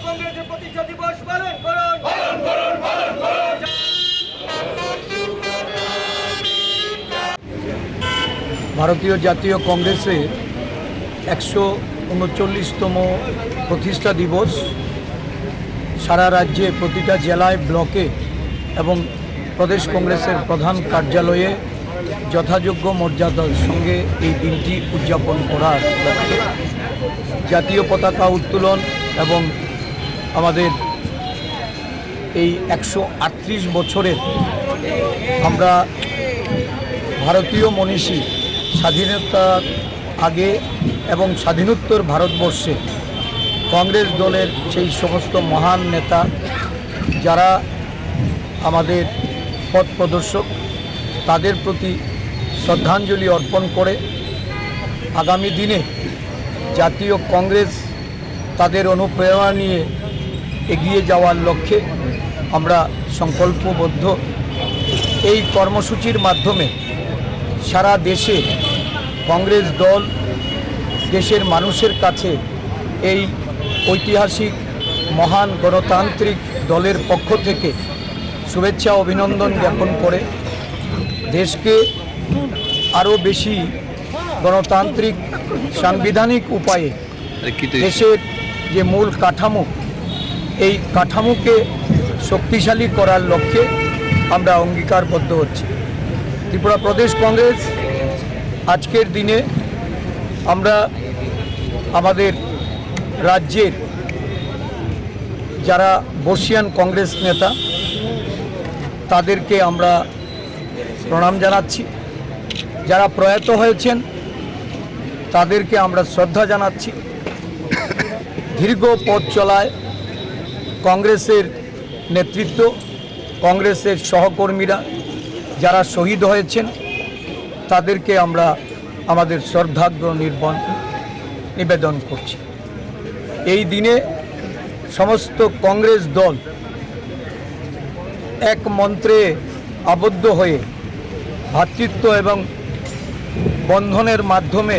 কংগ্রেসের প্রতিষ্ঠা দিবস পালন করুন। ভারতীয় জাতীয় কংগ্রেসের 139তম প্রতিষ্ঠা দিবস সারা রাজ্যে প্রতিটা জেলায়, ব্লকে এবং প্রদেশ কংগ্রেসের প্রধান কার্যালয়ে যথাযোগ্য মর্যাদার সঙ্গে এই দিনটি উদযাপন করার লক্ষ্যে জাতীয় পতাকা উত্তোলন এবং আমাদের এই 138 বছরের আমরা ভারতীয় মনীষী স্বাধীনতার আগে এবং স্বাধীনোত্তর ভারতবর্ষে কংগ্রেস দলের সেই সমস্ত মহান নেতা যারা আমাদের পথ প্রদর্শক, তাদের প্রতি শ্রদ্ধাঞ্জলি অর্পণ করে আগামী দিনে জাতীয় কংগ্রেস তাদের অনুপ্রেরণা নিয়ে এগিয়ে যাওয়ার লক্ষ্যে আমরা সংকল্পবদ্ধ। এই কর্মসূচির মাধ্যমে সারা দেশে কংগ্রেস দল দেশের মানুষের কাছে এই ঐতিহাসিক মহান গণতান্ত্রিক দলের পক্ষ থেকে শুভেচ্ছা অভিনন্দন জ্ঞাপন করে দেশকে আরও বেশি গণতান্ত্রিক সাংবিধানিক উপায়ে দেশের যে মূল কাঠামো, এই কাঠামোকে শক্তিশালী করার লক্ষ্যে আমরা অঙ্গীকারবদ্ধ হচ্ছি। ত্রিপুরা প্রদেশ কংগ্রেস আজকের দিনে আমরা আমাদের রাজ্যের যারা বর্ষিয়ান কংগ্রেস নেতা তাদেরকে আমরা প্রণাম জানাচ্ছি, যারা প্রয়াত হয়েছেন তাদেরকে আমরা শ্রদ্ধা জানাচ্ছি। দীর্ঘ পথ চলায় কংগ্রেসের নেতৃত্ব, কংগ্রেসের সহকর্মীরা যারা শহীদ হয়েছেন তাদেরকে আমরা আমাদের শ্রদ্ধার্ঘ্য নিবেদন করছি। এই দিনে সমস্ত কংগ্রেস দল এক মন্ত্রে আবদ্ধ হয়ে ভ্রাতৃত্ব এবং বন্ধনের মাধ্যমে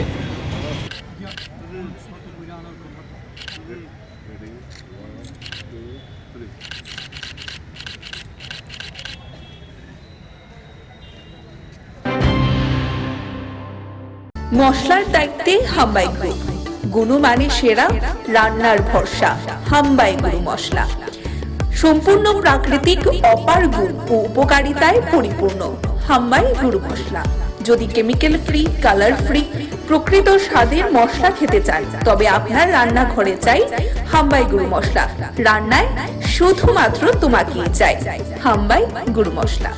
মশলার দায়িত্বে হাম্বাই গ্রুপ, গুণমানে সেরা, রান্নার ভরসা। হাম্বাই গুরু মশলা সম্পূর্ণ প্রাকৃতিক, অপার গুণ ও উপকারিতায় পরিপূর্ণ। হাম্বাই গুরু মশলা। যদি কেমিক্যাল ফ্রি, কালার ফ্রি, প্রকৃত স্বাদের মশলা খেতে চান তবে আপনার রান্নাঘরে চাই হাম্বাই গুরু মশলা। রান্নায় শুধুমাত্র তোমাকেই চাই হাম্বাই গুরু মশলা।